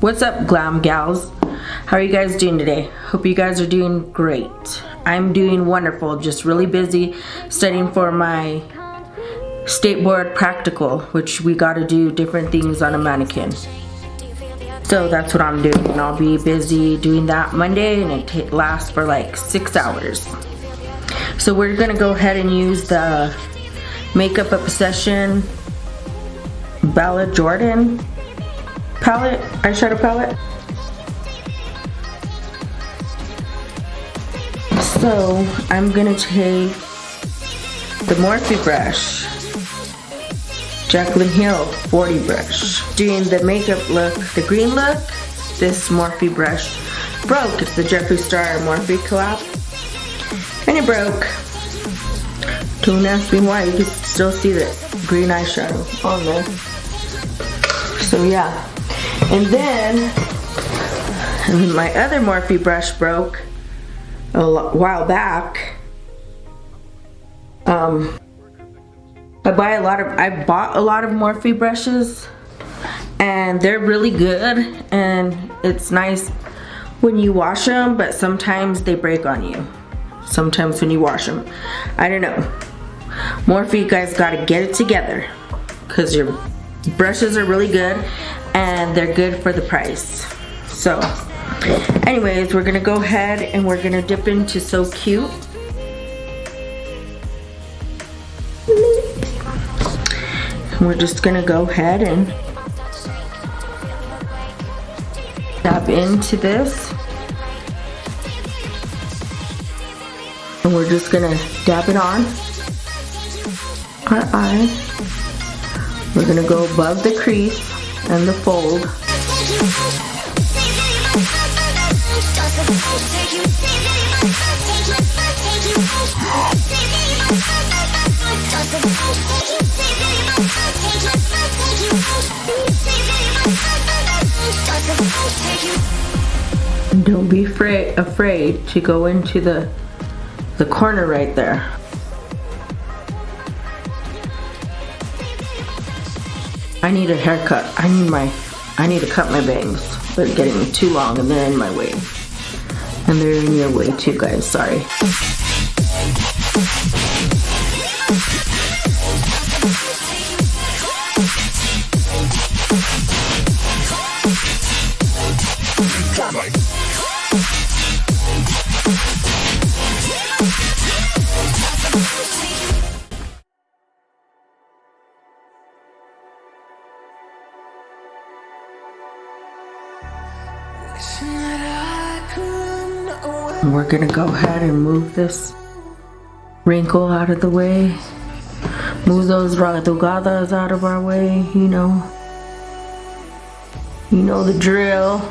What's up, glam gals? How are you guys doing today? Hope you guys are doing great. I'm doing wonderful, just really busy studying for my state board practical, which we got to do different things on a mannequin. So that's what I'm doing, and I'll be busy doing that Monday, and it lasts for like 6 hours. So we're gonna go ahead and use the Makeup Obsession Bella Jordan palette, eyeshadow palette. So I'm gonna take the Morphe brush, Jaclyn Hill 40 brush. Doing the makeup look, the green look, this Morphe brush broke. It's the Jeffree Star Morphe collab, and it broke. Don't ask me why, you can still see the green eyeshadow on there. So yeah. And then my other Morphe brush broke a while back. I bought a lot of Morphe brushes, and they're really good, and it's nice when you wash them, but sometimes they break on you. Sometimes when you wash them, I don't know. Morphe, you guys gotta get it together, because your brushes are really good and they're good for the price. So anyways, we're gonna go ahead and we're gonna dip into So Cute. We're just gonna go ahead and dab into this, and we're just gonna dab it on our eye. We're gonna go above the crease and the fold. And don't be afraid to go into the corner right there. I need a haircut. I need to cut my bangs. They're getting too long and they're in my way. And they're in your way too, guys. Sorry. And we're gonna go ahead and move this wrinkle out of the way. Move those ragadas out of our way, you know. You know the drill.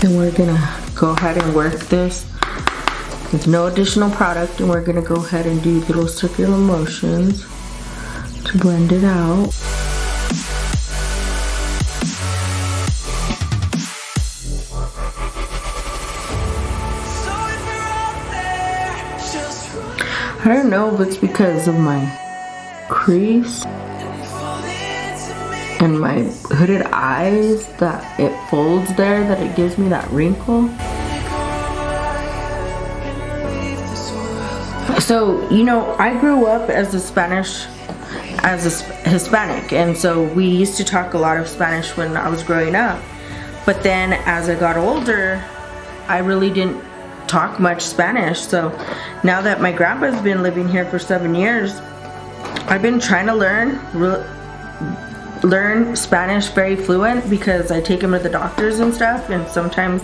And we're gonna go ahead and work this with no additional product, and we're gonna go ahead and do little circular motions to blend it out. I don't know if it's because of my crease and my hooded eyes that it folds there, that it gives me that wrinkle. So, you know, I grew up as a Hispanic, and so we used to talk a lot of Spanish when I was growing up. But then as I got older, I really didn't talk much Spanish. So now that my grandpa's been living here for 7 years, I've been trying to learn Spanish very fluent, because I take him to the doctors and stuff, and sometimes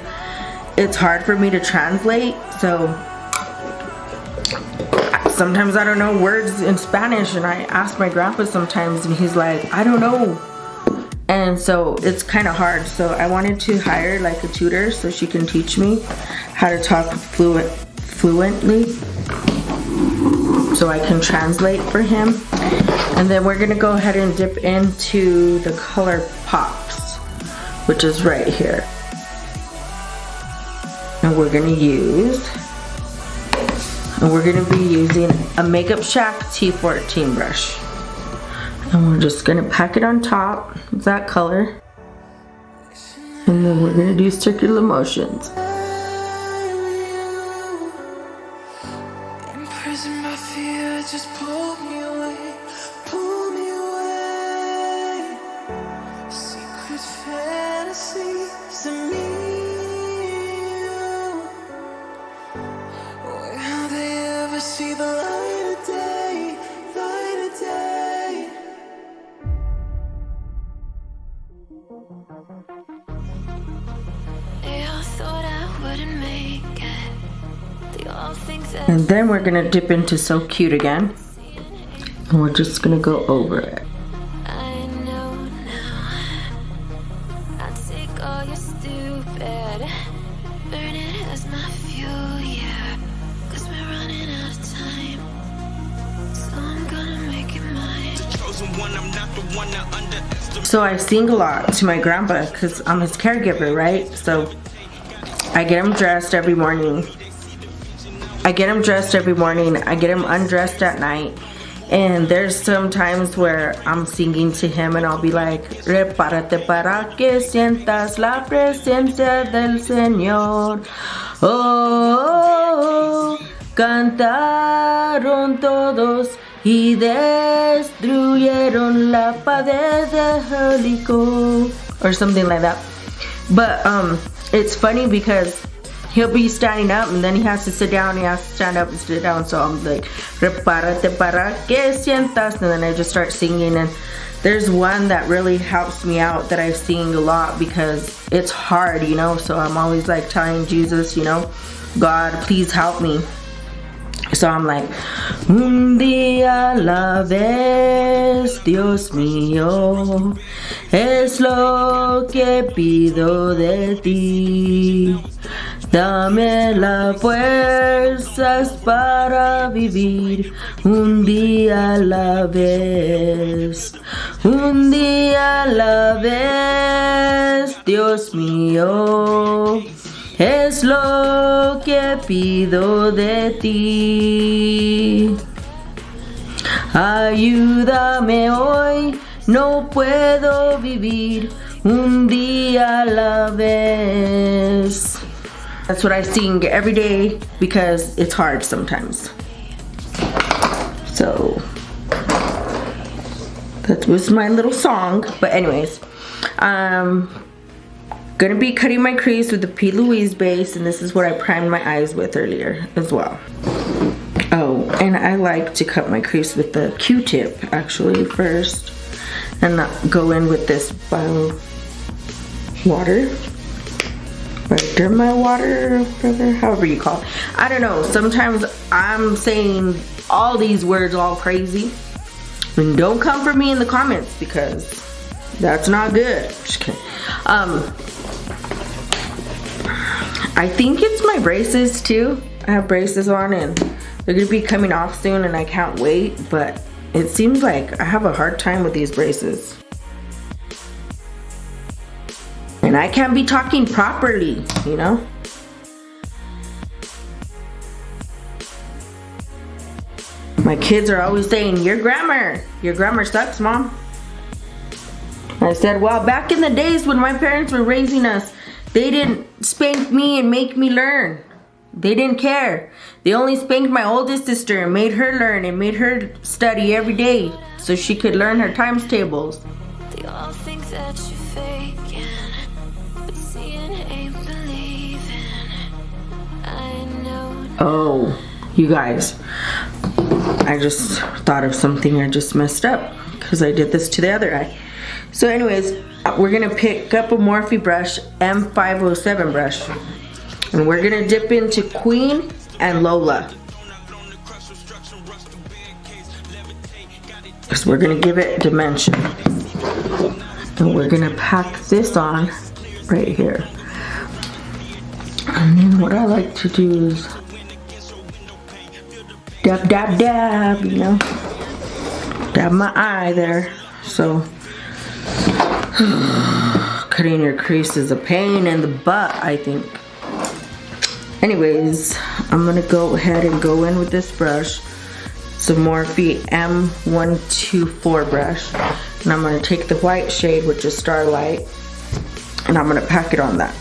it's hard for me to translate. So sometimes I don't know words in Spanish, and I ask my grandpa sometimes, and he's like, I don't know. And so it's kind of hard. So I wanted to hire like a tutor so she can teach me how to talk fluently, so I can translate for him. And then we're gonna go ahead and dip into the Color Pops, which is right here. And we're gonna be using a Makeup Shack T14 brush. And we're just gonna pack it on top of that color. And then we're gonna do circular motions. And then we're gonna dip into So Cute again. And we're just gonna go over it. I know now. I take all your stupid, burn it as my fuel, yeah. 'Cause we're running out of time. So I'm gonna make it mine. So I sing a lot to my grandpa because I'm his caregiver, right? So I get him dressed every morning. I get him undressed at night. And there's some times where I'm singing to him and I'll be like, Repárate para que sientas la presencia del Señor. Oh, cantaron todos y destruyeron la pared de Jericho. Or something like that. But it's funny because he'll be standing up and then he has to sit down, he has to stand up and sit down. So I'm like, Repárate para que sientas, and then I just start singing. And there's one that really helps me out that I sing a lot because it's hard, you know. So I'm always like telling Jesus, you know, God, please help me. So I'm like, un día a la vez, Dios mío, es lo que pido de ti. Dame las fuerzas para vivir un día a la vez. Un día a la vez, Dios mío, es lo que pido de ti. Ayúdame hoy, no puedo vivir un día a la vez. That's what I sing every day because it's hard sometimes. So that was my little song. But anyways, gonna be cutting my crease with the P. Louise base, and this is what I primed my eyes with earlier as well. Oh, and I like to cut my crease with the Q-tip actually first, and not go in with this bio water. Right, derma water, whatever, however you call it. I don't know, sometimes I'm saying all these words all crazy. And don't come for me in the comments because that's not good. Just kidding. I think it's my braces too. I have braces on and they're gonna be coming off soon and I can't wait, but it seems like I have a hard time with these braces. And I can't be talking properly, you know? My kids are always saying, your grammar sucks, Mom. I said, well, back in the days when my parents were raising us, they didn't spank me and make me learn. They didn't care. They only spanked my oldest sister and made her learn and made her study every day so she could learn her times tables. They all think that you're faking, but seeing ain't believing. I know. Oh, you guys, I just thought of something I just messed up because I did this to the other eye. So anyways, we're gonna pick up a Morphe brush, M507 brush, and we're gonna dip into Queen and Lola. because we're gonna give it dimension. And we're gonna pack this on right here. And then what I like to do is dab, dab, dab, you know, dab my eye there. So cutting your crease is a pain in the butt, I think. Anyways, I'm gonna go ahead and go in with this brush. It's a Morphe M124 brush. And I'm gonna take the white shade, which is Starlight, and I'm gonna pack it on that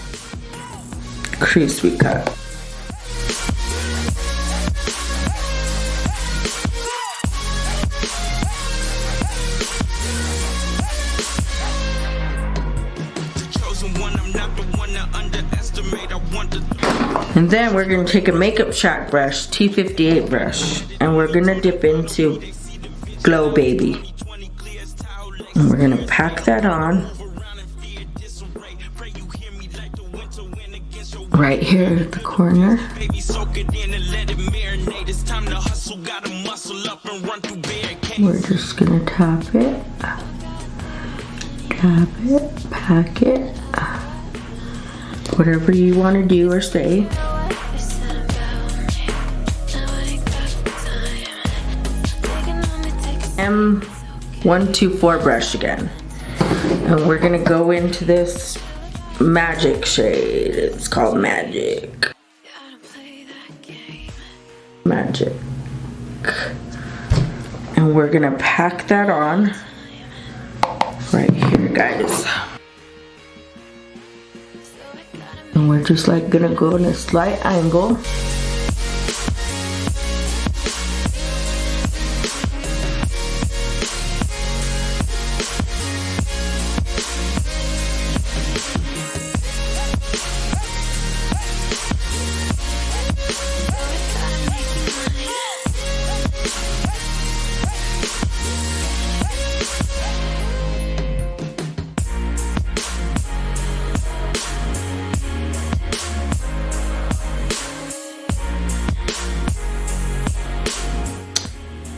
crease we cut. And then we're gonna take a makeup shack brush, T58 brush, and we're gonna dip into Glow Baby. And we're gonna pack that on right here at the corner. We're just gonna tap it, pack it, whatever you want to do or say. M124 brush again. And we're gonna go into this magic shade. It's called Magic. Magic. And we're gonna pack that on right here, guys. And we're just like gonna go in a slight angle.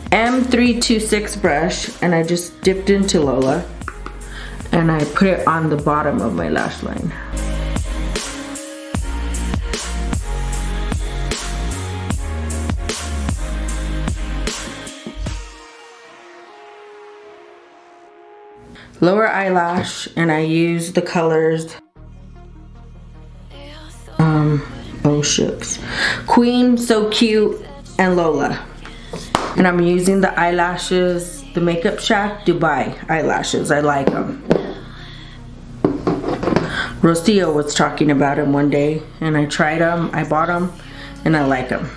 M326 brush, and I just dipped into Lola and I put it on the bottom of my lash line. Lower eyelash, and I use the colors oh shucks, Queen, So Cute, and Lola. And I'm using the eyelashes, the Makeup Shack Dubai eyelashes. I like them. Rocio was talking about them one day, and I tried them, I bought them, and I like them.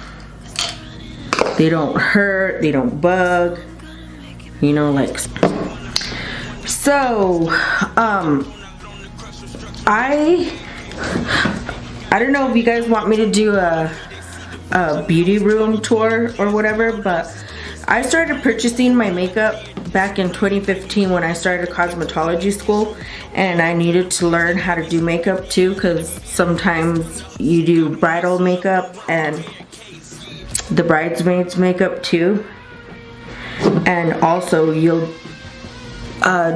They don't hurt, they don't bug, you know, like. So, I don't know if you guys want me to do a beauty room tour or whatever, but I started purchasing my makeup back in 2015 when I started cosmetology school, and I needed to learn how to do makeup too, because sometimes you do bridal makeup and the bridesmaids makeup too, and also you'll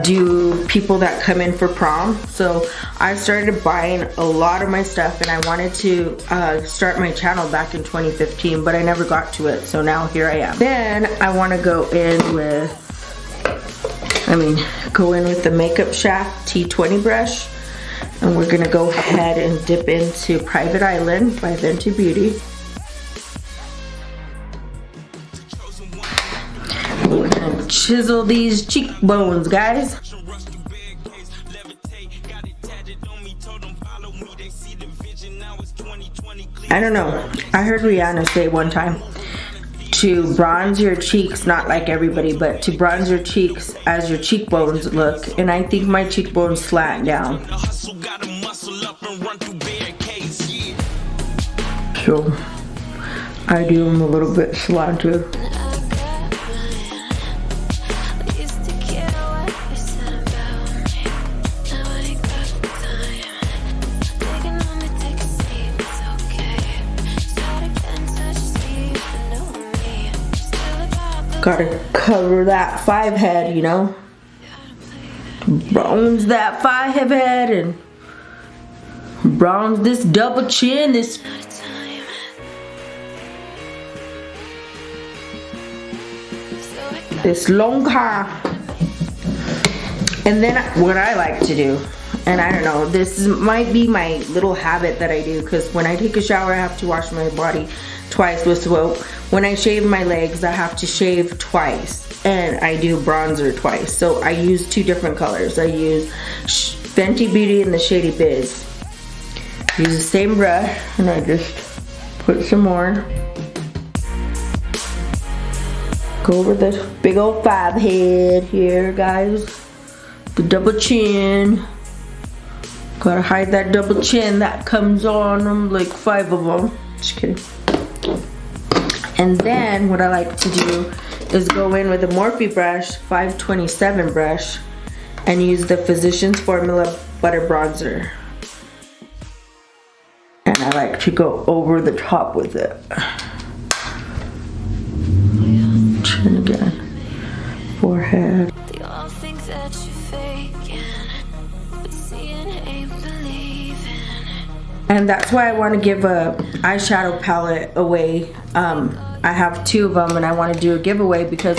do people that come in for prom. So I started buying a lot of my stuff, and I wanted to start my channel back in 2015, but I never got to it, so now here I am. Then I want to go in with the Makeup Shack T20 brush, and we're gonna go ahead and dip into Private Island by Fenty Beauty. We're gonna chisel these cheekbones, guys. I don't know, I heard Rihanna say one time to bronze your cheeks, not like everybody, but to bronze your cheeks as your cheekbones look, and I think my cheekbones slant down. So I do them a little bit slanted. Gotta cover that 5 head, you know. Bronze that 5 head and bronze this double chin, this long hair. And then what I like to do, and I don't know, might be my little habit that I do, because when I take a shower I have to wash my body twice with soap. When I shave my legs I have to shave twice, and I do bronzer twice. So I use 2 different colors. I use Fenty Beauty and the Shady Biz. Use the same brush and I just put some more. Go over this big old 5 head here, guys. The double chin. Gotta hide that double chin that comes on them, like 5 of them. Just kidding. And then what I like to do is go in with a Morphe brush, 527 brush, and use the Physicians Formula Butter Bronzer. And I like to go over the top with it. Chin again. Forehead. They all think that you're faking, but seeing ain't believing. And that's why I want to give a eyeshadow palette away. I have 2 of them and I want to do a giveaway because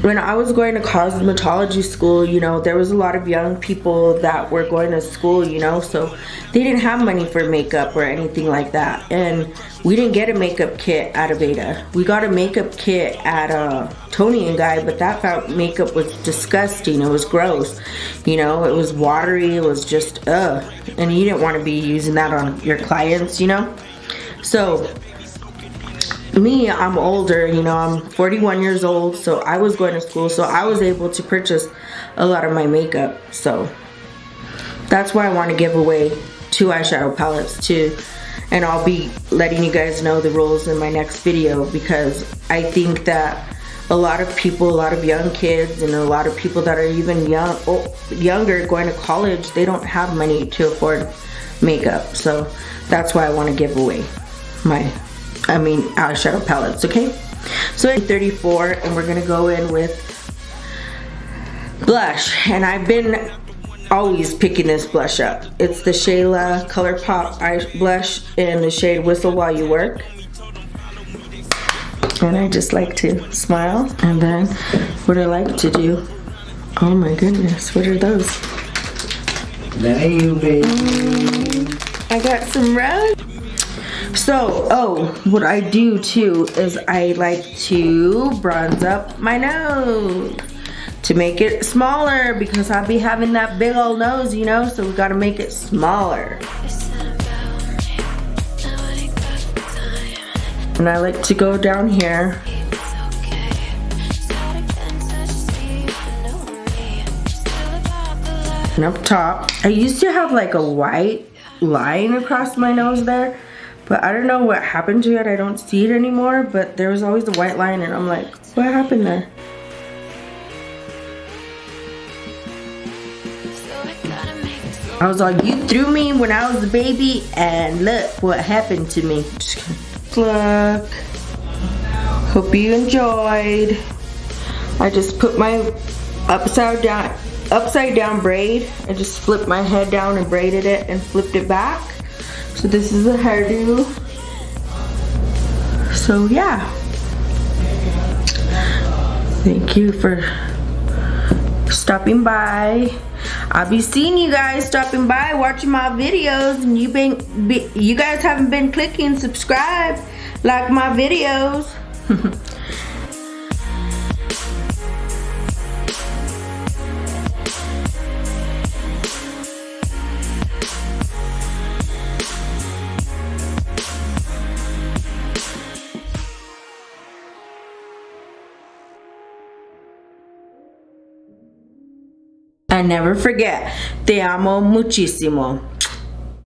when I was going to cosmetology school, you know, there was a lot of young people that were going to school, you know, so they didn't have money for makeup or anything like that. And we didn't get a makeup kit at Aveda. We got a makeup kit at Tony and Guy, but that makeup was disgusting. It was gross. You know, it was watery. It was just, and you didn't want to be using that on your clients, you know. So me, I'm older, you know, I'm 41 years old, so I was going to school, so I was able to purchase a lot of my makeup. So that's why I want to give away 2 eyeshadow palettes too, and I'll be letting you guys know the rules in my next video, because I think that a lot of people, a lot of young kids, and a lot of people that are even younger going to college, they don't have money to afford makeup. So that's why I want to give away my eyeshadow palettes, okay? So I'm 34 and we're gonna go in with blush, and I've been always picking this blush up. It's the Shayla ColourPop eye blush in the shade Whistle While You Work. And I just like to smile. And then what I like to do, oh my goodness, what are those? Damn, baby. I got some red. So, what I do too is I like to bronze up my nose to make it smaller, because I'll be having that big old nose, you know, so we gotta make it smaller. And I like to go down here. And up top. I used to have like a white line across my nose there, but I don't know what happened to it. I don't see it anymore, but there was always a white line and I'm like, what happened there? I was like, you threw me when I was a baby and look what happened to me. Just look. Hope you enjoyed. I just put my upside down braid. I just flipped my head down and braided it and flipped it back. So this is a hairdo. So yeah. Thank you for stopping by. I'll be seeing you guys stopping by, watching my videos, and you guys haven't been clicking subscribe, like my videos. And never forget, te amo muchísimo.